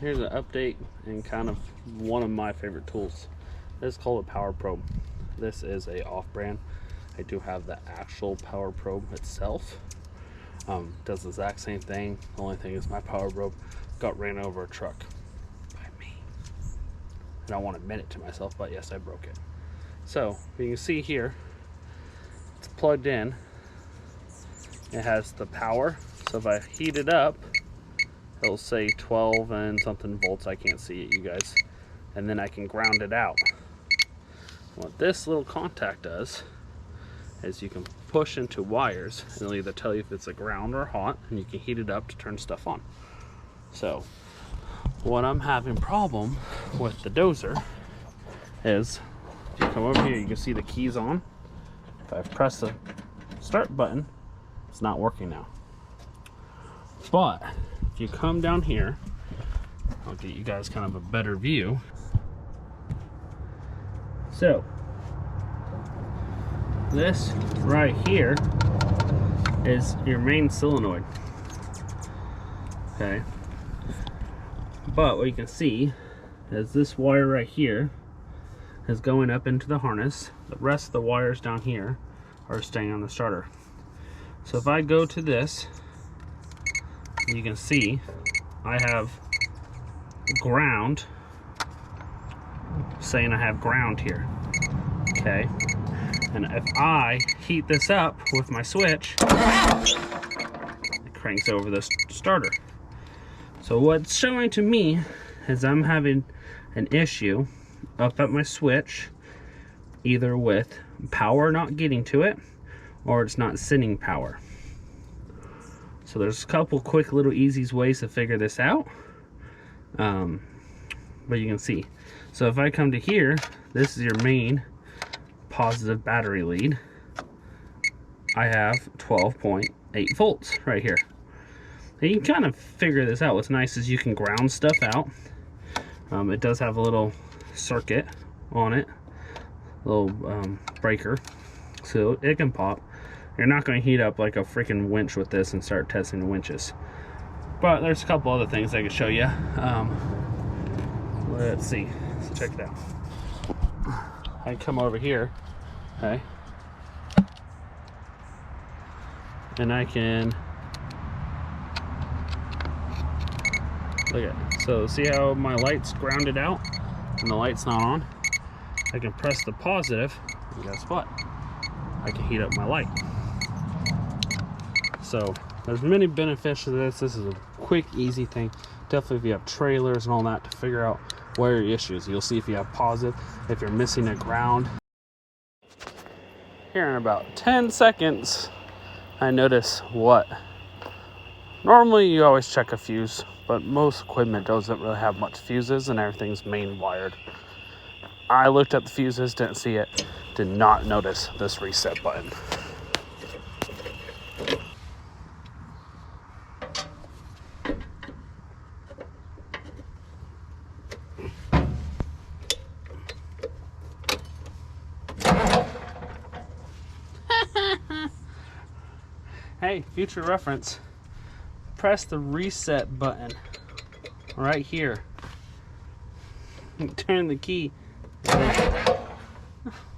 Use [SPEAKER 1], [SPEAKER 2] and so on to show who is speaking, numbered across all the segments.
[SPEAKER 1] Here's an update and kind of one of my favorite tools. This is called a power probe. This is a off-brand. I do have the actual power probe itself. Does the exact same thing. The only thing is my power probe got ran over a truck by me. I don't want to admit it to myself, but yes, I broke it. So you can see here, it's plugged in. It has the power. So if I heat it up, it'll say 12 and something volts. I can't see it, you guys. And then I can ground it out. What this little contact does is you can push into wires and it'll either tell you if it's a ground or hot, and you can heat it up to turn stuff on. So what I'm having problem with the dozer is, if you come over here, you can see the keys on. If I press the start button, it's not working now. But if you come down here, I'll get you guys kind of a better view. So this right here is your main solenoid. Okay. But what you can see is this wire right here is going up into the harness. The rest of the wires down here are staying on the starter. So if I go to this, you can see I have ground, saying I have ground here. Okay. And if I heat this up with my switch, it cranks over the starter. So what's showing to me is I'm having an issue up at my switch, either with power not getting to it or it's not sending power. So there's a couple quick little easy ways to figure this out. But you can see. So if I come to here, this is your main positive battery lead. I have 12.8 volts right here. And you can kind of figure this out. What's nice is you can ground stuff out. It does have a little circuit on it, a little breaker, so it can pop. You're not going to heat up like a freaking winch with this and start testing the winches. But there's a couple other things I can show you. Let's see. So check it out. I come over here, okay, and I can look at it. So see how my light's grounded out and the light's not on? I can press the positive, and guess what? I can heat up my light. So there's many benefits to this. This is a quick, easy thing. Definitely if you have trailers and all that, to figure out where your issues. You'll see if you have positive, if you're missing a ground. Here in about 10 seconds, I notice what. Normally you always check a fuse, but most equipment doesn't really have much fuses and everything's main wired. I looked at the fuses, didn't see it, did not notice this reset button. Hey, future reference, press the reset button right here. Turn the key.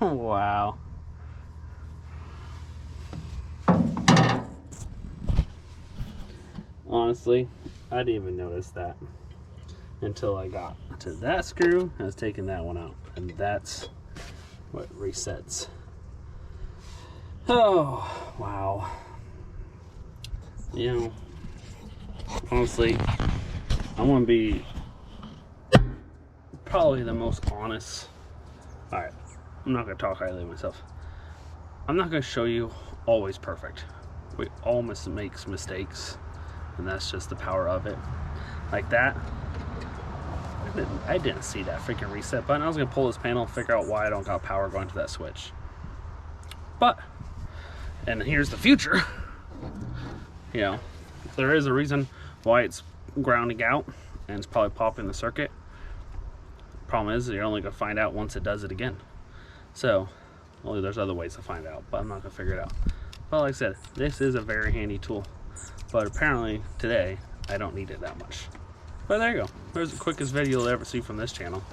[SPEAKER 1] Wow. Honestly, I didn't even notice that until I got to that screw. I was taking that one out, and that's what resets. Oh, wow. You know, honestly, I'm gonna be probably the most honest. Alright, I'm not gonna talk highly of myself. I'm not gonna show you always perfect. We all make mistakes, and that's just the power of it. Like that, I didn't see that freaking reset button. I was gonna pull this panel and figure out why I don't got power going to that switch. But, and here's the future. You know, there is a reason why it's grounding out and it's probably popping the circuit. Problem is, you're only going to find out once it does it again. So, well, there's other ways to find out, but I'm not going to figure it out. But like I said, this is a very handy tool. But apparently today, I don't need it that much. But there you go. There's the quickest video you'll ever see from this channel.